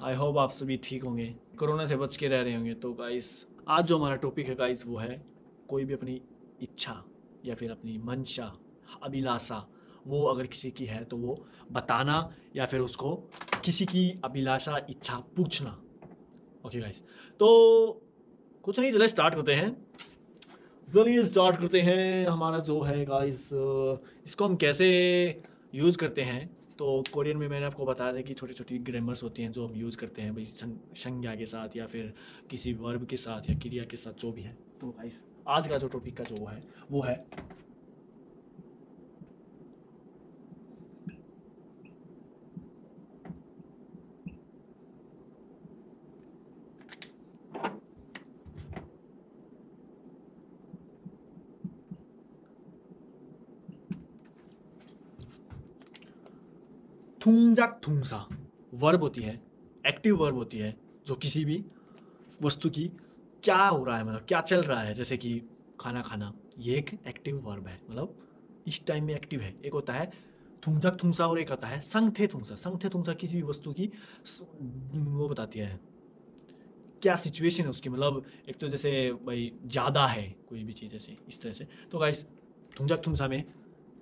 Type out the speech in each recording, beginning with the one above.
I hope आप सभी ठीक होंगे, कोरोना से बच के रह रहे होंगे। तो गाइस आज जो हमारा टॉपिक है गाइस वो है कोई भी अपनी इच्छा या फिर अपनी मंशा, अभिलाषा, वो अगर किसी की है तो वो बताना या फिर उसको किसी की अभिलाषा इच्छा पूछना। ओके गाइस, तो कुछ नहीं, चले स्टार्ट करते हैं। चलिए स्टार्ट करते हैं। हमारा जो है गाइस इसको हम कैसे यूज़ करते हैं। तो कोरियन में मैंने आपको बताया था कि छोटी छोटी ग्रामर्स होती हैं जो हम यूज़ करते हैं भाई, संज्ञा के साथ या फिर किसी वर्ब के साथ या क्रिया के साथ जो भी है। तो गाइस आज का जो टॉपिक का जो है वो है थुंजाक थुंसा। वर्ब होती है, एक्टिव वर्ब होती है जो किसी भी वस्तु की क्या हो रहा है, मतलब क्या चल रहा है, जैसे कि खाना खाना, ये एक एक्टिव वर्ब है, मतलब इस टाइम में एक्टिव है। एक होता है थुंजाक थुंसा और एक आता है संगथे थुंसा। संगथे थुंसा किसी भी वस्तु की वो बताती है क्या सिचुएशन है उसकी, मतलब एक तो जैसे भाई ज़्यादा है कोई भी चीज़, ऐसे इस तरह से। तो गाइस थुंजाक थुंसा में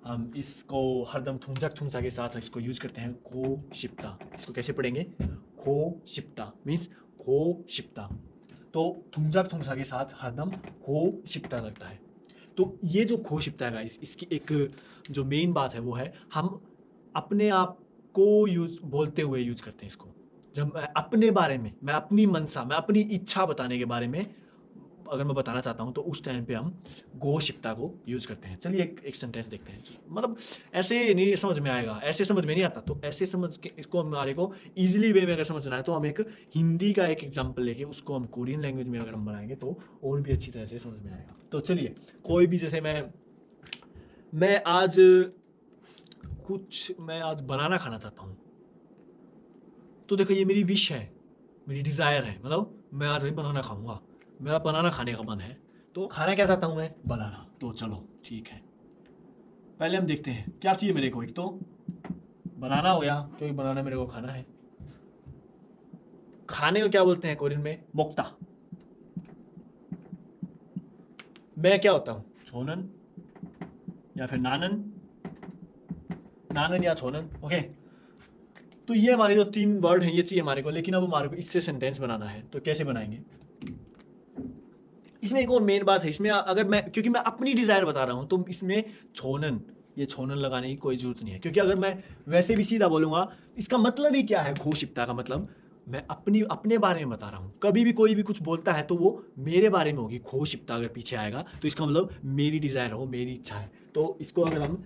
हम इसको हरदम थुंजाक थुंसा के साथ इसको यूज करते हैं, खो शिप्ता। इसको कैसे पढ़ेंगे? खो शिप्ता मीन्स खो शिप्ता। तो थुंजाक थुंसा के साथ हरदम खो शिप्ता लगता है। तो ये जो खो शिप्ता है गाइस, इसकी एक जो मेन बात है वो है हम अपने आप को यूज बोलते हुए यूज करते हैं इसको। जब मैं अपने बारे में, मैं अपनी मनसा, मैं अपनी इच्छा बताने के बारे में अगर मैं बताना चाहता हूँ तो उस टाइम पे हम गो शिप्ता को यूज करते हैं। चलिए एक सेंटेंस देखते हैं। मतलब ऐसे नहीं समझ में आएगा, ऐसे समझ में नहीं आता, तो ऐसे समझ के इसको हमारे को इजीली वे में अगर समझना है तो हम एक हिंदी का एक एग्जाम्पल लेके उसको हम कोरियन लैंग्वेज में अगर हम बनाएंगे तो और भी अच्छी तरह से समझ में आएगा। तो चलिए कोई भी, जैसे मैं आज मैं आज बनाना खाना चाहता हूँ। तो देखो ये मेरी विश है, मेरी डिज़ायर है, मतलब मैं आज भाई बनाना खाऊंगा, मेरा बनाना खाने का मन है। तो खाना क्या चाहता हूँ मैं? बनाना। तो चलो ठीक है, पहले हम देखते हैं क्या चाहिए मेरे को। एक तो बनाना हो गया क्योंकि बनाना मेरे को खाना है। खाने को क्या बोलते हैं कोरियन में? मोक्ता। मैं क्या होता हूँ? छोनन या फिर नानन, नानन या छोनन। ओके, तो ये हमारे जो तीन वर्ड हैं ये चाहिए हमारे को, लेकिन अब हमारे को इससे सेंटेंस बनाना है। तो कैसे बनाएंगे? इसमें एक और मेन बात है, इसमें अगर मैं, क्योंकि मैं अपनी डिजायर बता रहा हूं तो इसमें छोनन, ये छोनन लगाने की कोई जरूरत नहीं है। क्योंकि अगर मैं वैसे भी सीधा बोलूंगा, इसका मतलब ही क्या है? घोषिप्ता का मतलब मैं अपने बारे में बता रहा हूं। कभी भी कोई भी कुछ बोलता है तो वो मेरे बारे में होगी। घोषिप्ता अगर पीछे आएगा तो इसका मतलब मेरी डिजायर हो, मेरी इच्छा है। तो इसको अगर हम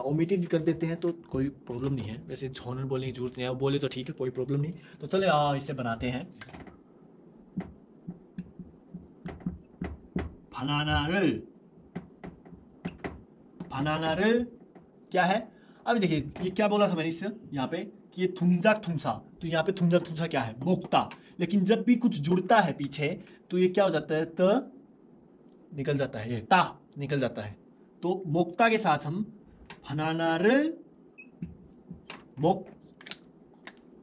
ओमिटेड कर देते हैं तो कोई प्रॉब्लम नहीं है। वैसे छोनन बोलने की जरूरत नहीं है, वो बोले तो ठीक है, कोई प्रॉब्लम नहीं। तो चले इसे बनाते हैं। फनाना를, फनाना를 क्या है? अभी देखिए ये क्या बोला था मैंने इससे यहाँ पे कि ये थुंजाक थुंसा। तो यहाँ पे थुंजाक थुंसा क्या है? मोक्ता। लेकिन जब भी कुछ जुड़ता है पीछे तो ये क्या हो जाता है? त निकल जाता है, ये ता निकल जाता है। तो मोक्ता के साथ हम फनानार मोक,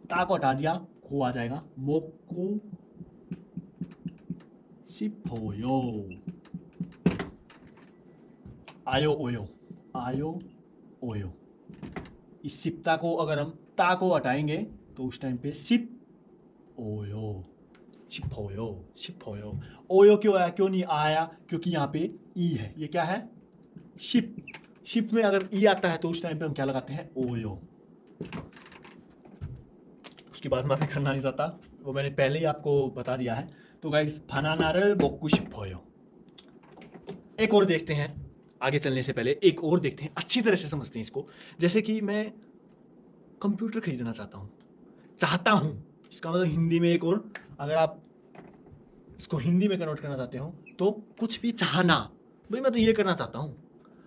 ता को हटा दिया, खो आ जाएगा। मोकू सिपोयो, आयो ओयो, आयो ओयो। इस सिप्ता को अगर हम ता को हटाएंगे तो उस टाइम पे सिप ओयो, शिपोयो, शिपोयो। ओयो क्यों आया, क्यों नहीं आया? क्योंकि यहाँ पे ई है। ये क्या है? शिप। शिप में अगर ई आता है तो उस टाइम पे हम क्या लगाते हैं? ओयो। उसकी बात मैं करना नहीं चाहता, वो मैंने पहले ही आपको बता दिया है। तो गाइस फनानारे बोक्कू शिपोयो। एक और देखते हैं, आगे चलने से पहले एक और देखते हैं, अच्छी तरह से समझते हैं इसको। जैसे कि मैं कंप्यूटर खरीदना चाहता हूँ, इसका मतलब हिंदी में एक और, अगर आप इसको हिंदी में कन्वर्ट करना चाहते हो तो कुछ भी चाहना। भाई मैं तो ये करना चाहता हूँ,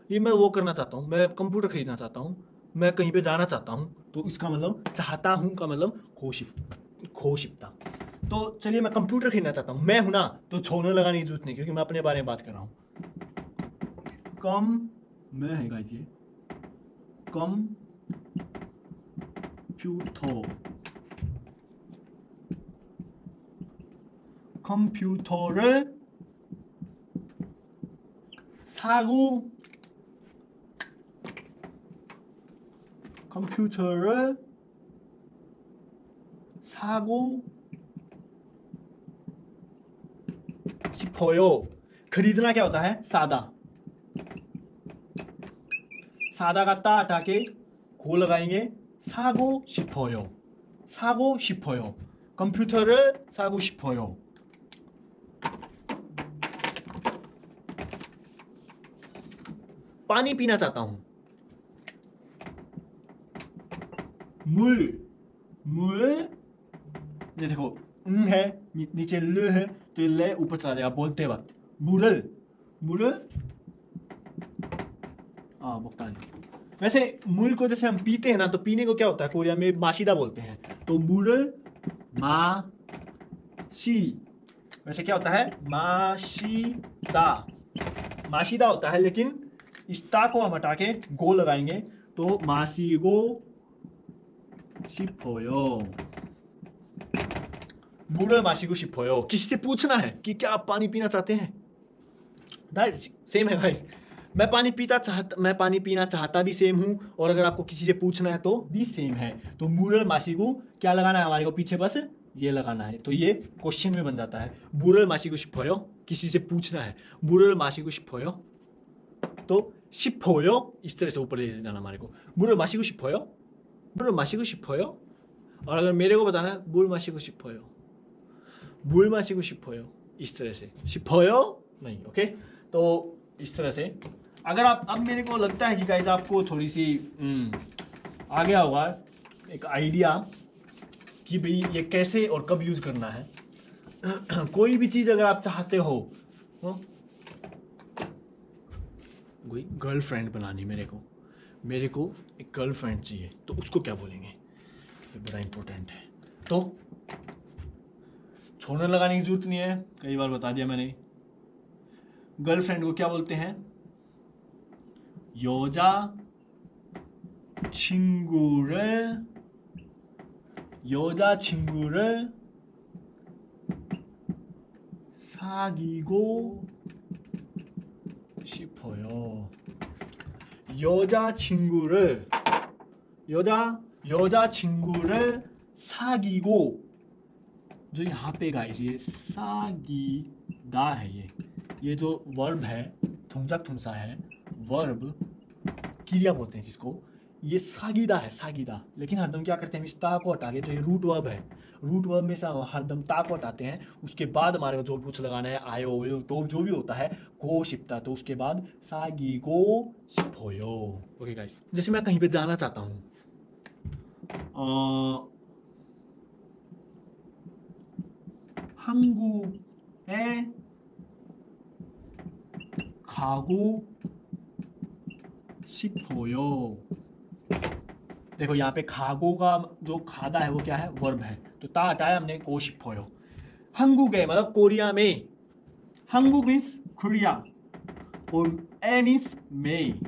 ये मैं वो करना चाहता हूँ, मैं कंप्यूटर खरीदना चाहता हूँ, मैं कहीं पे जाना चाहता हूँ। तो इसका मतलब चाहता हूँ का मतलब खोशिप्ता। तो चलिए मैं कंप्यूटर खरीदना चाहता हूँ, मैं हूं ना, तो छोने लगाने की जरूरत नहीं क्योंकि मैं अपने बारे में बात कर रहा हूँ। कम मैं है गाइस, ये कम फ्यूथो, 컴퓨터를 사고 컴퓨터를 사고 싶어요. खरीदना क्या होता है? सादा। सादा का ता हटा के को लगाएंगे, 사고 싶어요. 사고 싶어요. 컴퓨터를 사고 싶어요. पानी पीना चाहता हूं। 물 ये देखो है नीचे ल है तो ये ले ऊपर चला जाएगा बोलते वक्त। 물을 भुगतान। वैसे मूल को जैसे हम पीते हैं ना तो पीने को क्या होता है कोरिया में माशीदा बोलते हैं, तो मूल माशी वैसे क्या होता है माशीदा होता है, लेकिन इस ता को हम हटा के गो लगाएंगे तो माशीगो 싶어요। 물을 마시고 싶어요। किसी से पूछना है कि क्या आप पानी पीना चाहते हैं? सेम है गाइस। मैं पानी पीना चाहता भी सेम हूं, और अगर आपको किसी से पूछना है तो भी सेम है। तो 물을 마시고 क्या लगाना है हमारे को पीछे, बस ये लगाना है, तो ये क्वेश्चन में बन जाता है। 물을 마시고 싶어요 किसी से पूछना है, 물을 마시고 싶어요 तो 싶어요 इस तरह से ऊपर ले जाना हमारे को। 물을 마시고 싶어요, 물을 마시고 싶어요। और अगर मेरे को बताना है 물 마시고 싶어요, 물 마시고 싶어요 इस तरह से, 싶어요 नहीं। ओके, तो इस तरह से अगर आप, अब मेरे को लगता है कि गाइस आपको थोड़ी सी आ गया होगा एक आइडिया कि भाई ये कैसे और कब यूज करना है। कोई भी चीज अगर आप चाहते हो, कोई गर्लफ्रेंड बनानी, मेरे को एक गर्लफ्रेंड चाहिए, तो उसको क्या बोलेंगे? ये बड़ा इंपॉर्टेंट है। तो छोड़ने लगाने की जरूरत नहीं है, कई बार बता दिया मैंने। गर्लफ्रेंड को क्या बोलते हैं? 여자 친구를 사귀고 싶어요। 여자친구를 사귀고, जो यहाँ पे गाइस ये सागीदा है, ये जो वर्ब है थुमजाक थुमसा है, वर्ब क्रिया बोलते हैं जिसको, ये सागीदा है, सागीदा। लेकिन हरदम क्या करते हैं, हम इस ता को हटा के, जो ये रूट वर्ब है, रूट वर्ब में से हरदम ता को हटाते हैं, उसके बाद हमारे को जो कुछ लगाना है आयो तो जो भी होता है को शिप्ता, तो उसके बाद सागी को शिपोयो। ओके गाइस, जैसे मैं कहीं पे जाना चाहता हूँ, 한국에 가고 싶어요। देखो यहाँ पे खागो का जो खादा है वो क्या है, वर्ब है, तो ता हटाया हमने को 싶어요। 한국에 मतलब कोरिया में, 한국 मीन्स कोरिया और ए मीन्स में,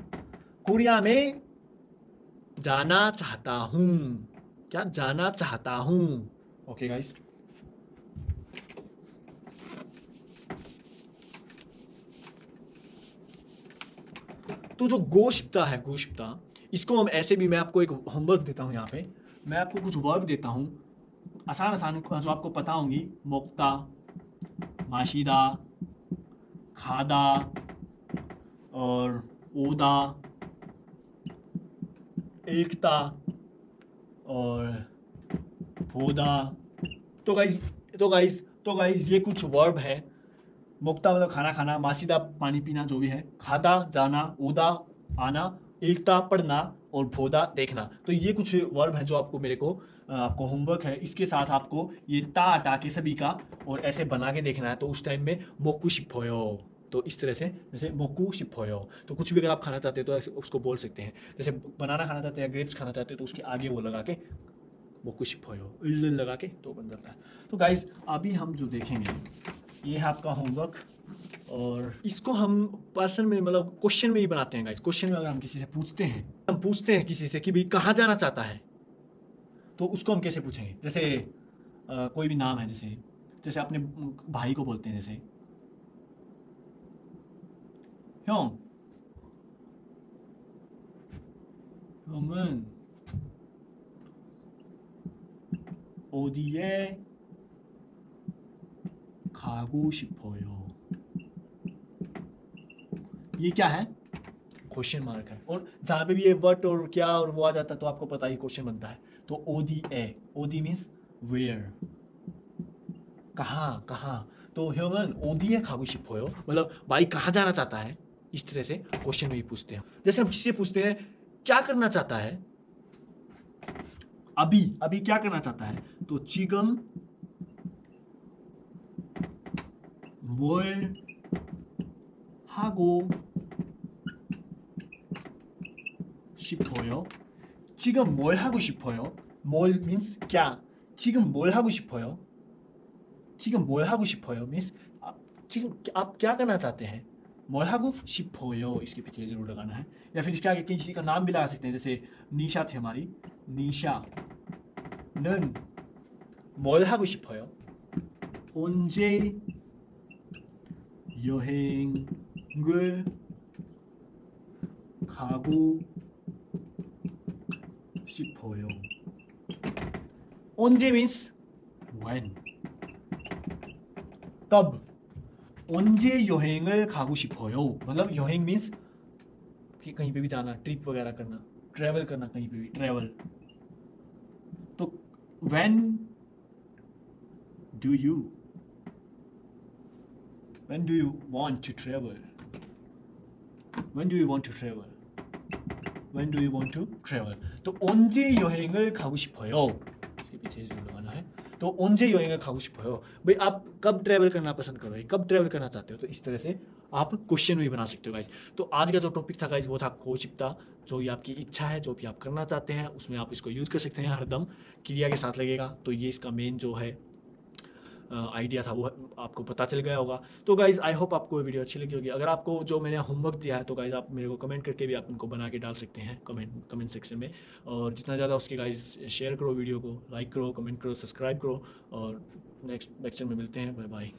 कोरिया में जाना चाहता हूँ, क्या जाना चाहता हूँ। ओके गाइस, तो जो गोशिप्ता है, गोशिप्ता, इसको हम ऐसे भी, मैं आपको एक होमवर्क देता हूँ, यहाँ पे मैं आपको कुछ वर्ब देता हूँ आसान आसान जो आपको पता होंगी। मोक्ता, माशिदा, खादा और ओदा, एकता और फोदा। तो गाइस ये कुछ वर्ब है। मुक्ता मतलब खाना खाना, माशिदा पानी पीना जो भी है, खादा जाना, ओदा आना, एकता पढ़ना और फोदा देखना। तो ये कुछ वर्ब है जो आपको आपको होमवर्क है। इसके साथ आपको ये ता हटा के सभी का और ऐसे बना के देखना है। तो उस टाइम में मोकू शिपोयो, तो इस तरह से, जैसे मोकू शिपोयो, तो कुछ भी अगर आप खाना चाहते हो तो उसको बोल सकते हैं। जैसे बनाना खाना चाहते हैं, ग्रेप्स खाना चाहते हो, तो उसके आगे वो लगा के मोकू शिपोयो लगा के तो बन जाता है। तो गाइज अभी हम जो देखेंगे ये है आपका होमवर्क, और इसको हम पर्सन में मतलब क्वेश्चन में ही बनाते हैं गाइस। क्वेश्चन में अगर हम किसी से पूछते हैं किसी से कि भाई कहाँ जाना चाहता है, तो उसको हम कैसे पूछेंगे? जैसे कोई भी नाम है, जैसे जैसे अपने भाई को बोलते हैं, जैसे 형, 형은 어디에 가고 싶어요? ये क्या है? क्वेश्चन मार्क है, और जहां पे भी ये वट और क्या और वो आ जाता है तो आपको पता ही क्वेश्चन बनता है। तो ओदी ए, ओदी मीन्स वेयर, कहाँ कहाँ। तो ह्यूमन ओदिए खागो 싶어요, मतलब भाई कहाँ जाना चाहता है। इस तरह से क्वेश्चन में ही पूछते हैं। जैसे हम किसी से पूछते हैं क्या करना चाहता है, अभी अभी क्या करना चाहता है, तो 지금 뭘 하고 싶어요? 지금 뭘 하고 싶어요? 뭘 means क्या, 지금 뭘 하고 싶어요? 지금 뭘 하고 싶어요 means 지금 आप क्या करना चाहते हैं। 뭘 하고 싶어요 इसके पीछे जरूर लगाना है, या फिर इसके आगे किसी का नाम भी लगा सकते हैं। जैसे निशा थी हमारी, निशा는 뭘 하고 싶어요? 언제 여행을 가고 싶어요? 언제 means when, कब। 언제 여행을 가고 싶어요 मतलब 여행 मीन्स कि कहीं पे भी जाना, ट्रिप वगैरह करना, ट्रैवल करना, कहीं पे भी ट्रैवल। तो when do you want to travel? when do you want to travel? when do you want to travel? तो 언제 여행을 가고 싶어요 इसके पीछे जो लगाना है। तो 언제 여행을 가고 싶어요, भाई आप कब ट्रैवल करना पसंद करोगे, कब ट्रैवल करना चाहते हो। तो इस तरह से आप क्वेश्चन भी बना सकते हो गाइस। तो आज का जो टॉपिक था गाइस वो था खोजता, जो भी आपकी इच्छा है, जो भी आप करना चाहते हैं उसमें आप इसको यूज़ कर सकते हैं, हरदम क्रिया के साथ लगेगा। तो ये इसका मेन जो है आइडिया था वो आपको पता चल गया होगा। तो गाइज़ आई होप आपको वीडियो अच्छी लगी होगी। अगर आपको जो मैंने होमवर्क दिया है तो गाइज़ आप मेरे को कमेंट करके भी आप उनको बना के डाल सकते हैं कमेंट सेक्शन में। और जितना ज़्यादा उसके गाइज़ शेयर करो वीडियो को, लाइक करो, कमेंट करो, सब्सक्राइब करो। और नेक्स्ट लेक्चर में मिलते हैं, बाय बाय।